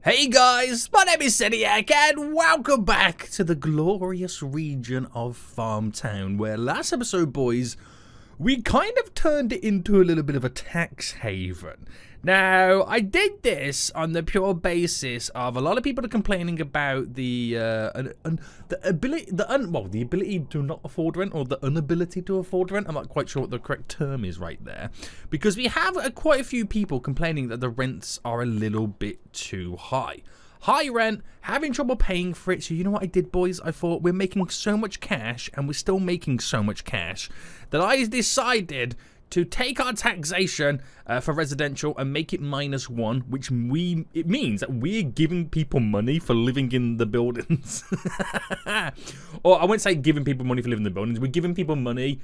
Hey guys, my name is Seniac and welcome back to the glorious region of FarmTown, where last episode, boys, we kind of turned it into a little bit of a tax haven. Now, I did this on the pure basis of a lot of people are complaining about the ability to not afford rent, or the inability to afford rent. I'm not quite sure what the correct term is right there, because we have quite a few people complaining that the rents are a little bit too high. High rent, having trouble paying for it. So you know what I did, boys? I thought we're making so much cash, and we're still making so much cash, that I decided to take our taxation for residential and make it -1, which it means that we're giving people money for living in the buildings. Or I wouldn't say giving people money for living in the buildings. We're giving people money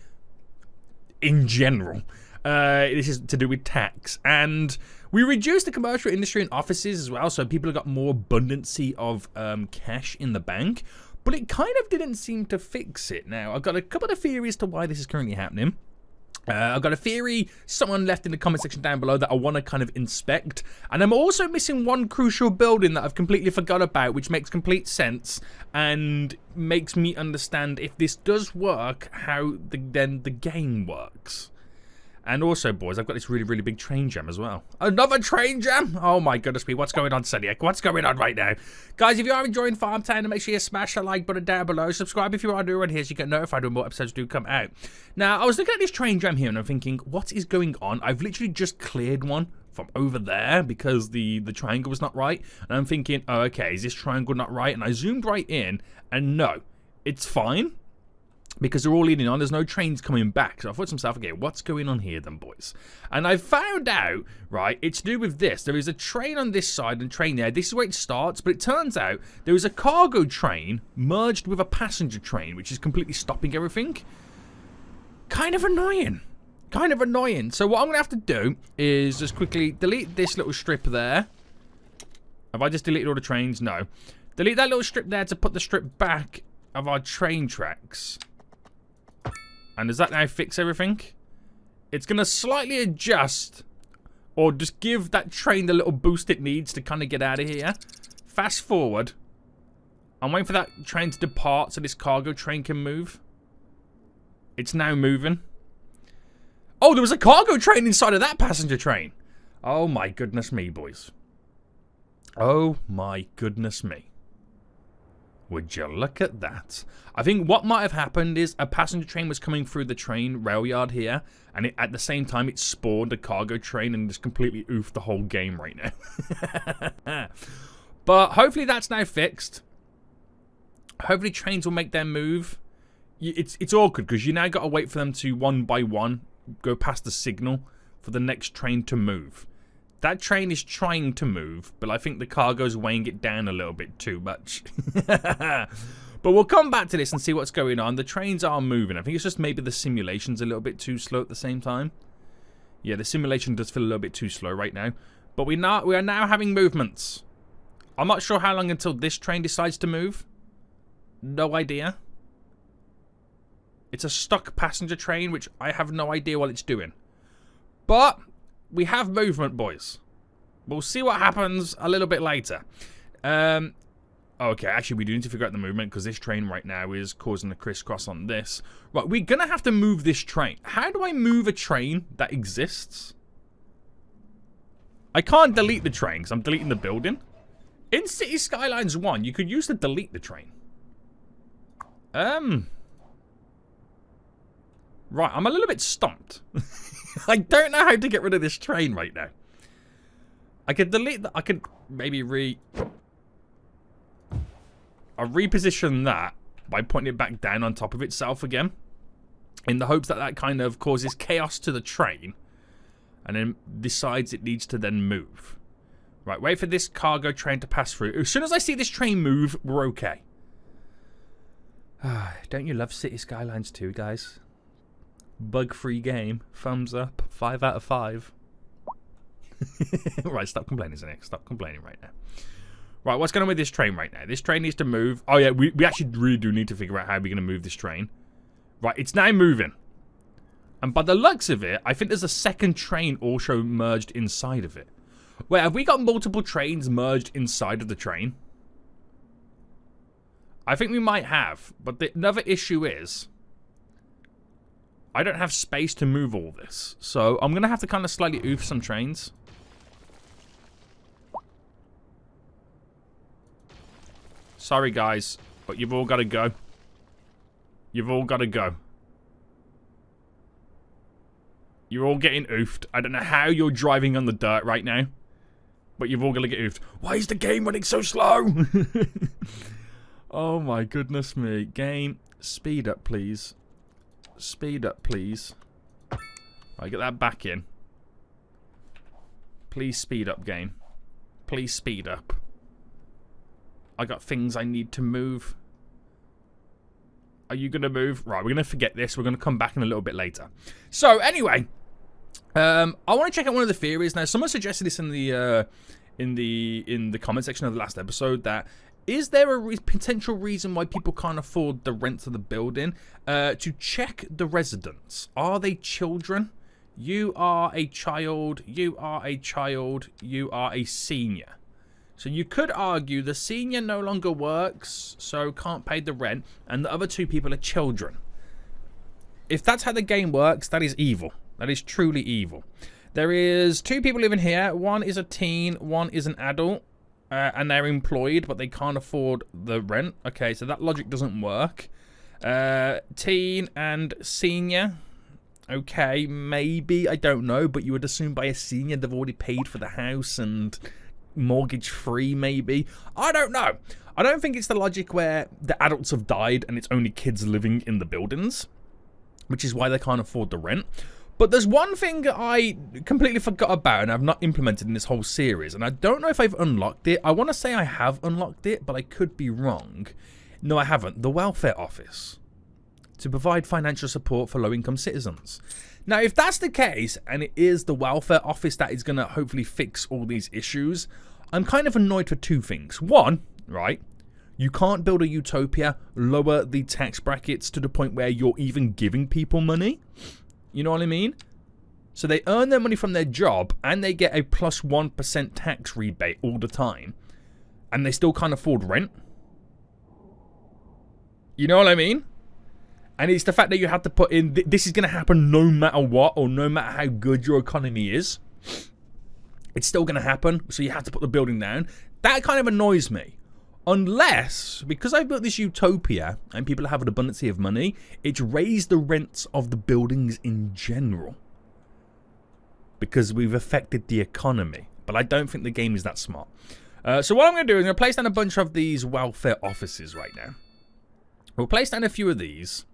in general. This is to do with tax, and we reduced the commercial industry and offices as well, so people have got more abundancy of cash in the bank. But it kind of didn't seem to fix it. Now, I've got a couple of theories to why this is currently happening. I've got a theory someone left in the comment section down below that I want to kind of inspect, and I'm also missing one crucial building that I've completely forgot about, which makes complete sense and makes me understand if this does work, how then the game works. And also, boys, I've got this really, really big train jam as well. Another train jam? Oh my goodness me, what's going on, Seniac? What's going on right now? Guys, if you are enjoying FarmTown, make sure you smash that like button down below. Subscribe if you are new around here so you get notified when more episodes do come out. Now, I was looking at this train jam here and I'm thinking, what is going on? I've literally just cleared one from over there because the triangle was not right. And I'm thinking, oh, okay, is this triangle not right? And I zoomed right in, and no, it's fine, because they're all leading on. There's no trains coming back. So I thought to myself, okay, what's going on here then, boys? And I found out, right, it's to do with this. There is a train on this side and train there. This is where it starts, but it turns out there is a cargo train merged with a passenger train, which is completely stopping everything. Kind of annoying. Kind of annoying. So what I'm going to have to do is just quickly delete this little strip there. Have I just deleted all the trains? No. Delete that little strip there to put the strip back of our train tracks. And does that now fix everything? It's going to slightly adjust, or just give that train the little boost it needs to kind of get out of here. Fast forward. I'm waiting for that train to depart so this cargo train can move. It's now moving. Oh, there was a cargo train inside of that passenger train. Oh my goodness me, boys. Oh my goodness me. Would you look at that? I think what might have happened is a passenger train was coming through the train rail yard here, and at the same time it spawned a cargo train and just completely oofed the whole game right now. But hopefully that's now fixed. Hopefully trains will make their move. It's awkward because you now got to wait for them to one by one go past the signal for the next train to move. That train is trying to move, but I think the cargo's weighing it down a little bit too much. But we'll come back to this and see what's going on. The trains are moving. I think it's just maybe the simulation's a little bit too slow at the same time. Yeah, the simulation does feel a little bit too slow right now. But we are now having movements. I'm not sure how long until this train decides to move. No idea. It's a stuck passenger train, which I have no idea what it's doing. But we have movement, boys. We'll see what happens a little bit later. Okay, actually, we do need to figure out the movement because this train right now is causing a crisscross on this. Right, we're going to have to move this train. How do I move a train that exists? I can't delete the train because I'm deleting the building. In City Skylines 1, you could use to delete the train. Right, I'm a little bit stumped. I don't know how to get rid of this train right now. I could delete that. I could maybe I'll reposition that by putting it back down on top of itself again, in the hopes that that kind of causes chaos to the train and then decides it needs to then move. Right, wait for this cargo train to pass through. As soon as I see this train move, we're okay. Don't you love City Skylines 2, guys? Bug-free game. Thumbs up. 5 out of 5. Right, stop complaining, Zenick. Stop complaining right now. Right, what's going on with this train right now? This train needs to move. Oh, yeah, we actually really do need to figure out how we're going to move this train. Right, it's now moving. And by the looks of it, I think there's a second train also merged inside of it. Wait, have we got multiple trains merged inside of the train? I think we might have, but the another issue is I don't have space to move all this. So I'm going to have to kind of slightly oof some trains. Sorry, guys, but you've all got to go. You've all got to go. You're all getting oofed. I don't know how you're driving on the dirt right now, but you've all got to get oofed. Why is the game running so slow? Oh my goodness me. Game, speed up, please. Speed up, please. Right, get that back in. Please speed up, game. Please speed up. I got things I need to move. Are you going to move? Right, we're going to forget this. We're going to come back in a little bit later. So, anyway. I want to check out one of the theories. Now, someone suggested this in the comment section of the last episode that is there a potential reason why people can't afford the rent of the building? To check the residents. Are they children? You are a child. You are a child. You are a senior. So you could argue the senior no longer works, so can't pay the rent, and the other two people are children. If that's how the game works, that is evil. That is truly evil. There is two people living here. One is a teen, one is an adult. And they're employed, but they can't afford the rent. Okay, so that logic doesn't work. Teen and senior. Okay, maybe. I don't know. But you would assume by a senior they've already paid for the house and mortgage free, maybe. I don't know. I don't think it's the logic where the adults have died and it's only kids living in the buildings, which is why they can't afford the rent. But there's one thing I completely forgot about and I've not implemented in this whole series. And I don't know if I've unlocked it. I want to say I have unlocked it, but I could be wrong. No, I haven't. The welfare office. To provide financial support for low-income citizens. Now, if that's the case, and it is the welfare office that is going to hopefully fix all these issues, I'm kind of annoyed for two things. One, right, you can't build a utopia, lower the tax brackets to the point where you're even giving people money. You know what I mean? So they earn their money from their job and they get a plus 1% tax rebate all the time. And they still can't afford rent. You know what I mean? And it's the fact that you have to put in, this is going to happen no matter what, or no matter how good your economy is. It's still going to happen, so you have to put the building down. That kind of annoys me. Unless, because I've built this utopia and people have an abundance of money, it's raised the rents of the buildings in general. Because we've affected the economy. But I don't think the game is that smart. So what I'm going to do is I'm going to place down a bunch of these welfare offices right now. We'll place down a few of these.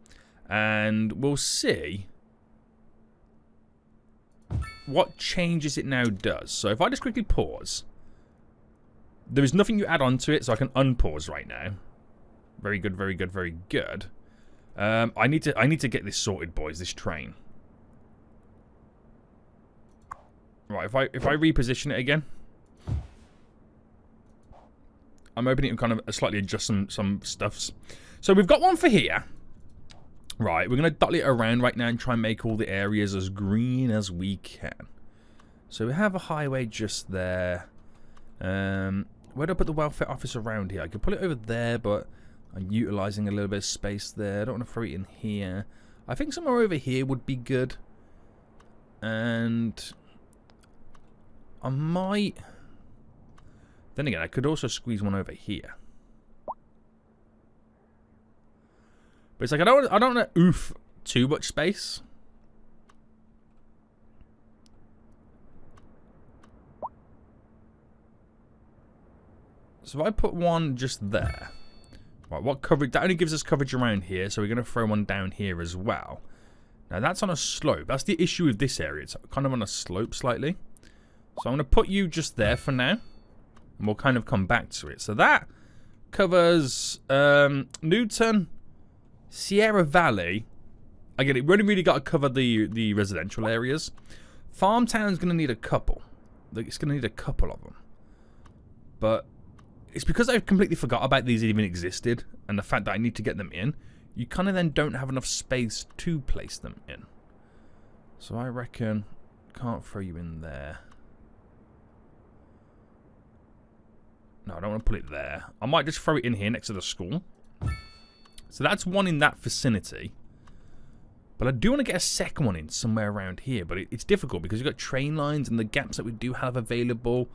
And we'll see what changes it now does. So if I just quickly pause. There is nothing you add on to it, so I can unpause right now. Very good, very good, very good. I need to get this sorted, boys. This train. Right, if I reposition it again, I'm hoping it can kind of slightly adjust some stuffs. So we've got one for here. Right, we're gonna dot it around right now and try and make all the areas as green as we can. So we have a highway just there. Where do I put the welfare office around here? I could put it over there, but I'm utilizing a little bit of space there. I don't want to throw it in here. I think somewhere over here would be good. And I might... Then again, I could also squeeze one over here. But it's like I don't want to oof too much space. So if I put one just there, right, what coverage? That only gives us coverage around here, so we're going to throw one down here as well. Now that's on a slope. That's the issue with this area. It's kind of on a slope slightly. So I'm going to put you just there for now, and we'll kind of come back to it. So that covers Newton, Sierra Valley. Again, it really got to cover the residential areas. FarmTown's going to need a couple. It's going to need a couple of them. But it's because I've completely forgot about these even existed, and the fact that I need to get them in, you kind of then don't have enough space to place them in. So I reckon, can't throw you in there. No, I don't want to put it there. I might just throw it in here next to the school. So that's one in that vicinity. But I do want to get a second one in somewhere around here. But it's difficult because you've got train lines and the gaps that we do have available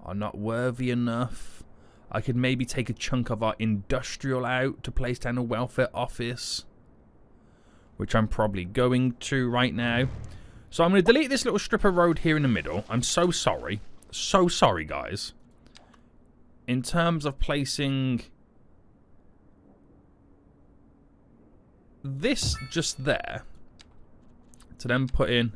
are not worthy enough. I could maybe take a chunk of our industrial out to place down a welfare office, which I'm probably going to right now. So I'm going to delete this little strip of road here in the middle. I'm so sorry. So sorry, guys. In terms of placing this just there, to then put in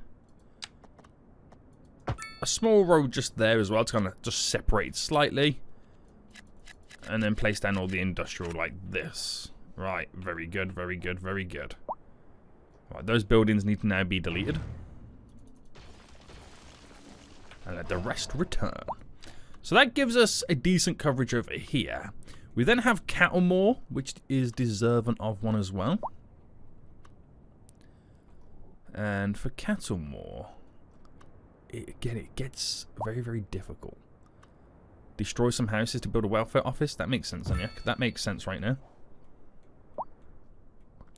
a small road just there as well to kind of just separate it slightly, and then place down all the industrial like this. Right, very good, very good, very good. Right, those buildings need to now be deleted, and let the rest return. So that gives us a decent coverage over here. We then have Cattlemore, which is deserving of one as well. And for Cattlemore, again, it gets very, very difficult. Destroy some houses to build a welfare office. That makes sense, Anya. That makes sense right now.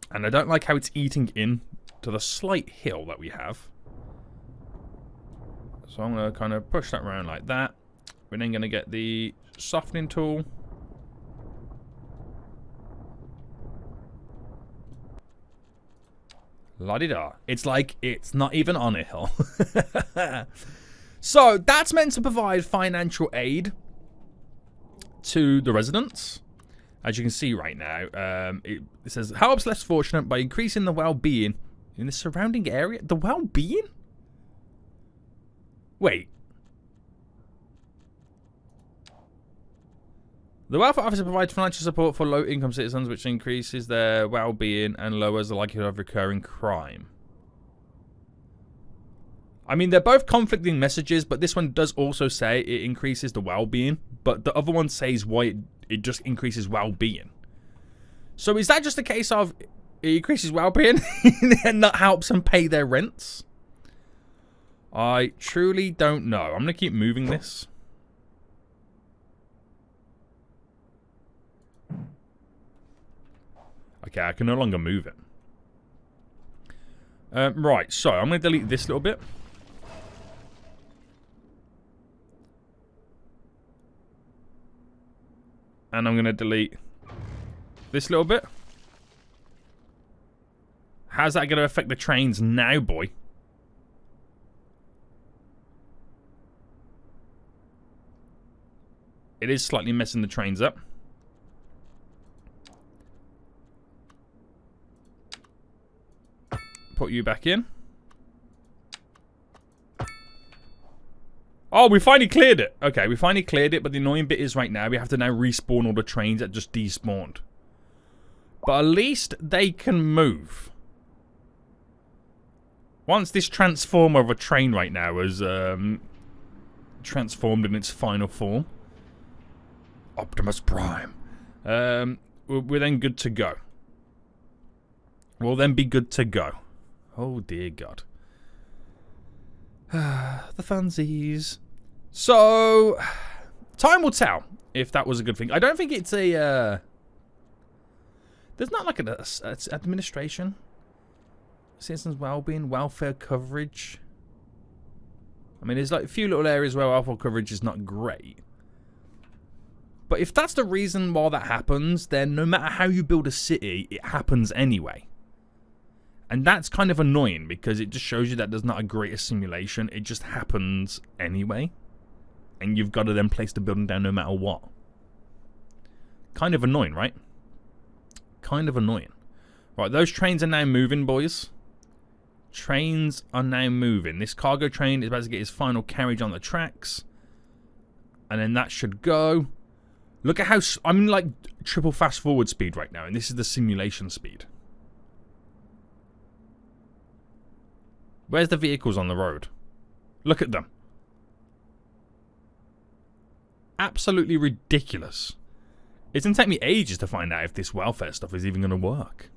And I don't like how it's eating in to the slight hill that we have. So I'm going to kind of push that around like that. We're then going to get the softening tool. La-di-da. It's like it's not even on a hill. So that's meant to provide financial aid to the residents. As you can see right now, it says, helps less fortunate by increasing the well-being in the surrounding area. The well-being? Wait. The welfare officer provides financial support for low-income citizens, which increases their well-being and lowers the likelihood of recurring crime. I mean, they're both conflicting messages, but this one does also say it increases the well-being, but the other one says why it just increases well-being. So is that just a case of it increases well-being and that helps them pay their rents? I truly don't know. I'm going to keep moving this. Okay, I can no longer move it. Right, so I'm going to delete this little bit. And I'm going to delete this little bit. How's that going to affect the trains now, boy? It is slightly messing the trains up. Put you back in. Oh, we finally cleared it. Okay, we finally cleared it, but the annoying bit is right now we have to now respawn all the trains that just despawned. But at least they can move. Once this transformer of a train right now is transformed in its final form, Optimus Prime, we're then good to go. We'll then be good to go. Oh dear God. The funsies. So, time will tell if that was a good thing. I don't think it's a... there's not like an administration. Citizens' well-being, welfare coverage. I mean, there's like a few little areas where welfare coverage is not great. But if that's the reason why that happens, then no matter how you build a city, it happens anyway. And that's kind of annoying because it just shows you that there's not a greater simulation. It just happens anyway. And you've got to then place the building down no matter what. Kind of annoying, right? Kind of annoying. Right, those trains are now moving, boys. Trains are now moving. This cargo train is about to get his final carriage on the tracks. And then that should go. Look at how... I'm in like triple fast forward speed right now. And this is the simulation speed. Where's the vehicles on the road? Look at them. Absolutely ridiculous. It's going to take me ages to find out if this welfare stuff is even going to work.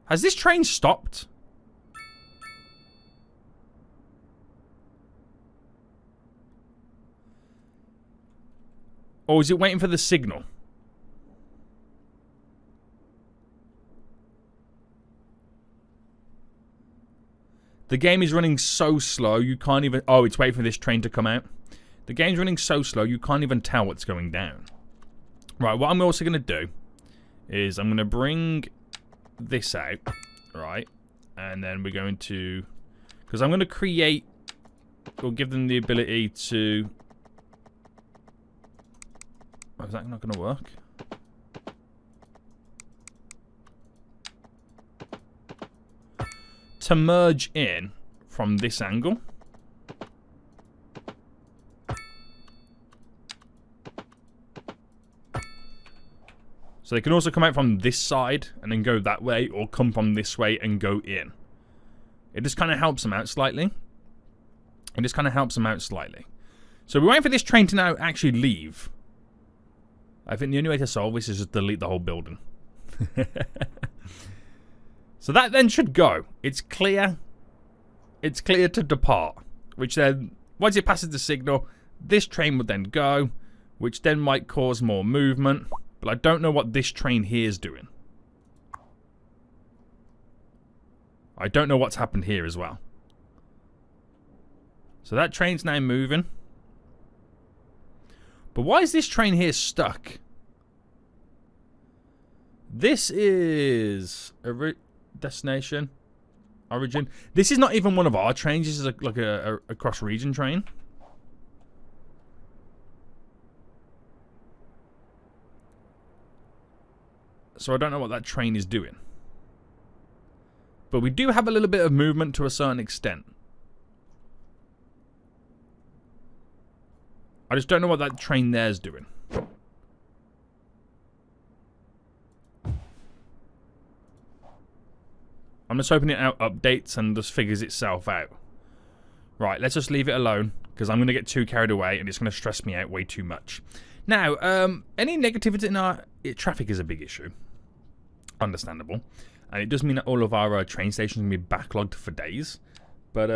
Has this train stopped? Or is it waiting for the signal? The game is running so slow, you can't even... Oh, it's waiting for this train to come out. The game's running so slow, you can't even tell what's going down. Right, what I'm also going to do is I'm going to bring this out, right? And then we're going to... Because I'm going to create... Or give them the ability to... Oh, is that not going to work? To merge in from this angle. So they can also come out from this side and then go that way, or come from this way and go in. It just kind of helps them out slightly. So we're waiting for this train to now actually leave. I think the only way to solve this is just delete the whole building. So that then should go. It's clear. It's clear to depart. Which then, once it passes the signal, this train would then go, which then might cause more movement. But I don't know what this train here is doing. I don't know what's happened here as well. So that train's now moving. But why is this train here stuck? This is a destination. Origin. This is not even one of our trains. This is like a cross-region train. So I don't know what that train is doing. But we do have a little bit of movement to a certain extent. I just don't know what that train there is doing. I'm just hoping it out updates and just figures itself out. Right, let's just leave it alone, because I'm going to get too carried away and it's going to stress me out way too much. Now, any negativity in our... traffic is a big issue. Understandable. And it does mean that all of our train stations are going to be backlogged for days. But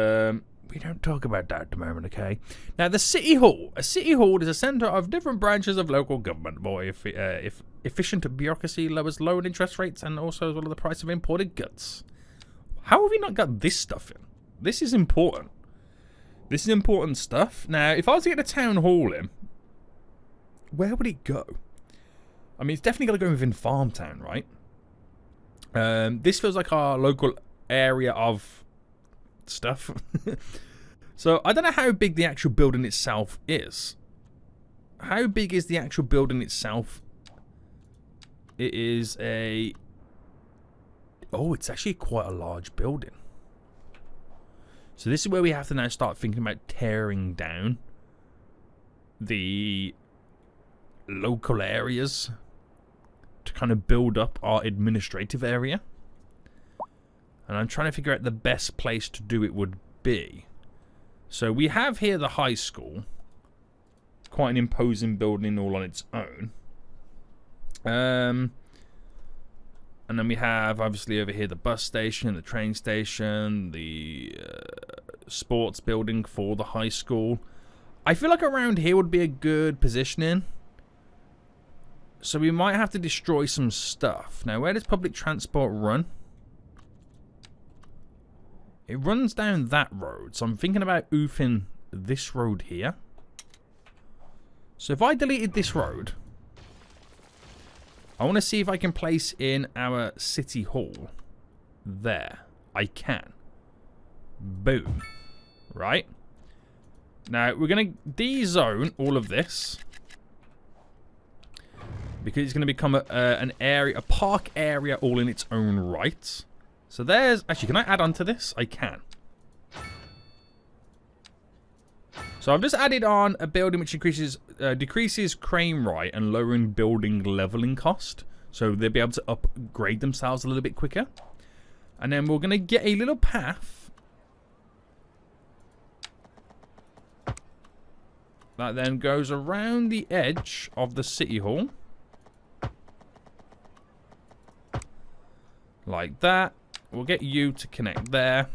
we don't talk about that at the moment, okay? Now, the City Hall. A City Hall is a centre of different branches of local government. More if efficient bureaucracy lowers loan interest rates and also as well as the price of imported goods. How have we not got this stuff in? This is important. This is important stuff. Now, if I was to get a town hall in, where would it go? I mean, it's definitely got to go within FarmTown, right? This feels like our local area of stuff. So, I don't know how big the actual building itself is. How big is the actual building itself? It is a... Oh, it's actually quite a large building. So this is where we have to now start thinking about tearing down the local areas to kind of build up our administrative area. And I'm trying to figure out the best place to do it would be. So we have here the high school. Quite an imposing building all on its own. And then we have, obviously, over here the bus station, the train station, the sports building for the high school. I feel like around here would be a good positioning. So we might have to destroy some stuff. Now, where does public transport run? It runs down that road. So I'm thinking about oofing this road here. So if I deleted this road... I want to see if I can place in our City Hall. There. I can. Boom. Right? Now, we're going to de-zone all of this. Because it's going to become an area, a park area all in its own right. So there's... Actually, can I add on to this? I can. So I've just added on a building which decreases crane rate and lowering building leveling cost. So they'll be able to upgrade themselves a little bit quicker. And then we're going to get a little path that then goes around the edge of the City Hall. Like that. We'll get you to connect there.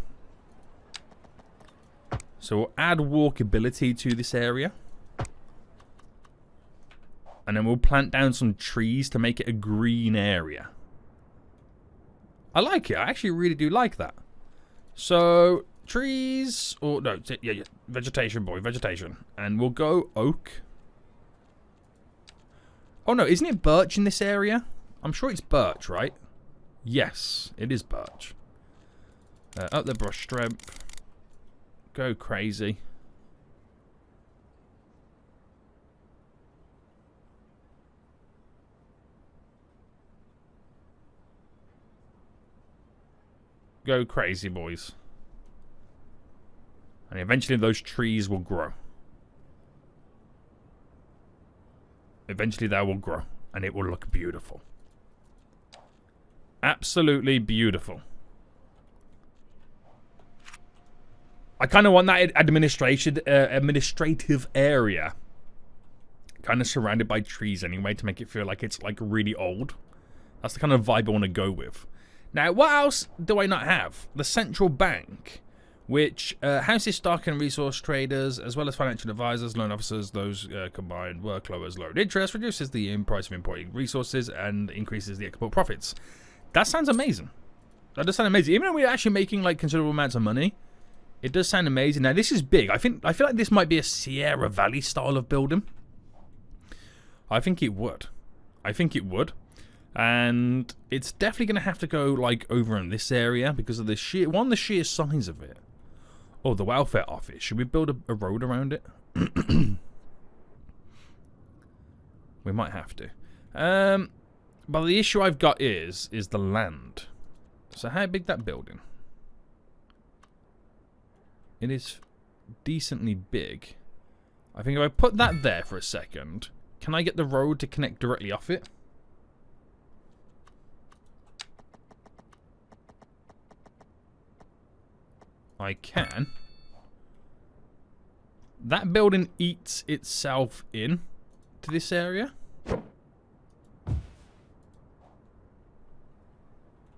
So we'll add walkability to this area. And then we'll plant down some trees to make it a green area. I like it. I actually really do like that. So, trees, or no, yeah, vegetation, boy, vegetation. And we'll go oak. Oh no, isn't it birch in this area? I'm sure it's birch, right? Yes, it is birch. Up the brush strength. Go crazy. Go crazy, boys. And eventually those trees will grow. Eventually they will grow. And it will look beautiful. Absolutely beautiful. I kind of want that administrative area kind of surrounded by trees anyway to make it feel like it's like really old. That's the kind of vibe I want to go with. Now, what else do I not have? The central bank, which houses stock and resource traders, as well as financial advisors, loan officers. Those combined workload as lowered interest, reduces the price of importing resources, and increases the export profits. That sounds amazing. That does sound amazing. Even though we're actually making like considerable amounts of money, it does sound amazing. Now, this is big. I feel like this might be a Sierra Valley style of building. I think it would. And it's definitely going to have to go like over in this area because of the sheer size of it. Oh, the welfare office. Should we build a road around it? We might have to. But the issue I've got is the land. So how big that building? It is decently big. I think if I put that there for a second, can I get the road to connect directly off it? I can. That building eats itself in to this area.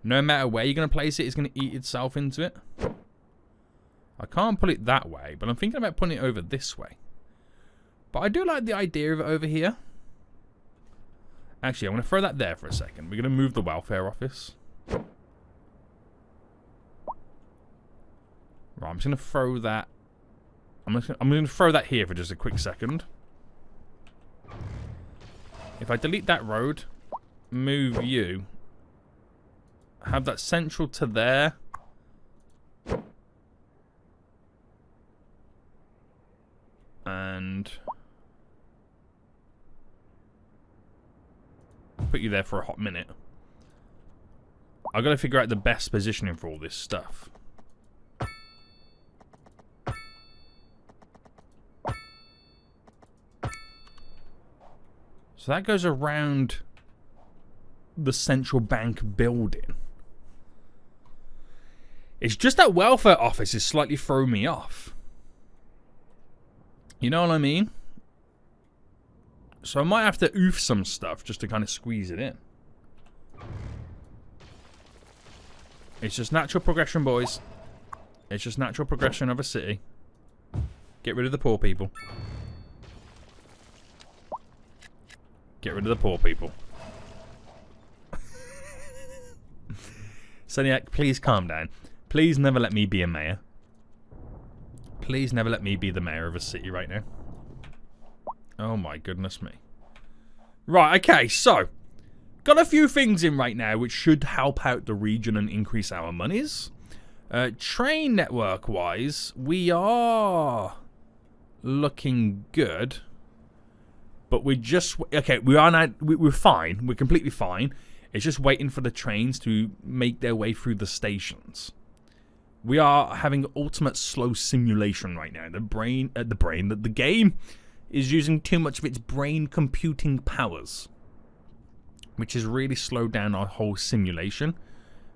No matter where you're going to place it, it's going to eat itself into it. I can't put it that way, but I'm thinking about putting it over this way. But I do like the idea of it over here. Actually, I'm going to throw that there for a second. We're going to move the welfare office. Right, I'm just going to throw that. I'm going to throw that here for just a quick second. If I delete that road, move you, have that central to there. And put you there for a hot minute. I've got to figure out the best positioning for all this stuff. So that goes around the central bank building. It's just that welfare office is slightly throwing me off. You know what I mean? So I might have to oof some stuff just to kind of squeeze it in. It's just natural progression, boys. It's just natural progression of a city. Get rid of the poor people. Get rid of the poor people. Seniac, please calm down. Please never let me be a mayor. Please never let me be the mayor of a city right now. Oh my goodness me. Right, okay, so got a few things in right now which should help out the region and increase our monies. Train network wise, we are looking good. But we're just... Okay, we're fine. We're completely fine. It's just waiting for the trains to make their way through the stations. We are having ultimate slow simulation right now. The game is using too much of its brain computing powers, which has really slowed down our whole simulation,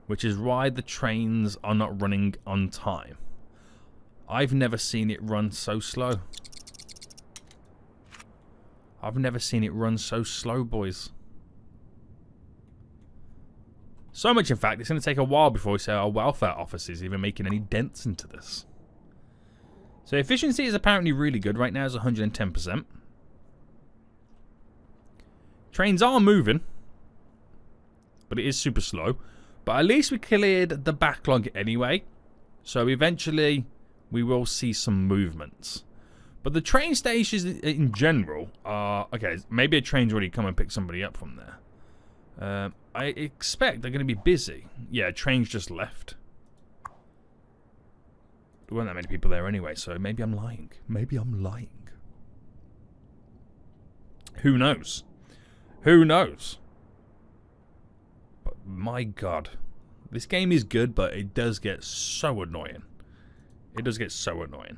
which is why the trains are not running on time. I've never seen it run so slow. I've never seen it run so slow, boys. So much, in fact, it's going to take a while before we see our welfare offices even making any dents into this. So efficiency is apparently really good right now. It's 110%. Trains are moving, but it is super slow. But at least we cleared the backlog anyway. So eventually we will see some movements. But the train stations in general are... Okay, maybe a train's already come and picked somebody up from there. I expect they're going to be busy. Yeah, a train's just left. There weren't that many people there anyway, so maybe I'm lying. Maybe I'm lying. Who knows? Who knows? But my god. This game is good, but it does get so annoying. It does get so annoying.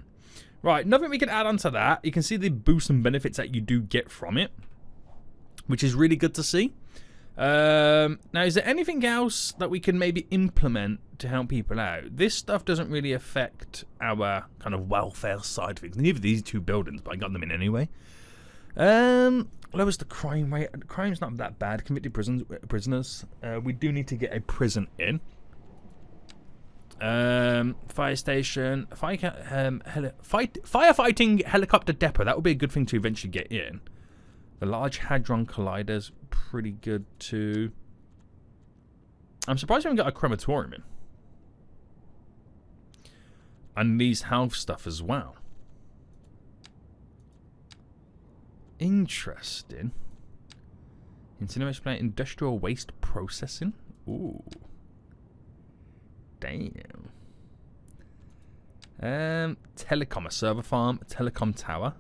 Right, nothing we can add on to that. You can see the boosts and benefits that you do get from it, which is really good to see. Now, is there anything else that we can maybe implement to help people out? This stuff doesn't really affect our kind of welfare side of things. Neither of these two buildings, but I got them in anyway. Lowers the crime rate. Crime's not that bad. Convicted prisoners. We do need to get a prison in. Fire station, firefighting helicopter depot. That would be a good thing to eventually get in. The Large Hadron Collider's pretty good too. I'm surprised we haven't got a crematorium in. And these health stuff as well. Interesting. Incineration plant, industrial waste processing. Ooh. Damn. Telecom, a server farm, a telecom tower.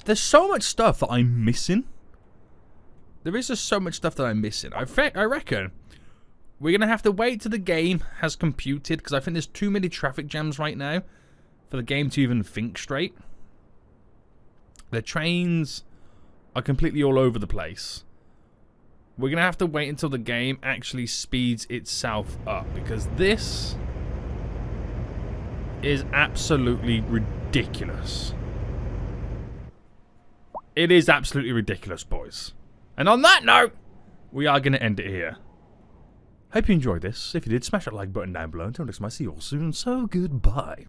There's so much stuff that I'm missing. There is just so much stuff that I'm missing. I reckon we're going to have to wait till the game has computed, because I think there's too many traffic jams right now for the game to even think straight. The trains are completely all over the place. We're going to have to wait until the game actually speeds itself up, because this is absolutely ridiculous. It is absolutely ridiculous, boys. And on that note, we are going to end it here. Hope you enjoyed this. If you did, smash that like button down below. Until next time, I see you all soon. So, goodbye.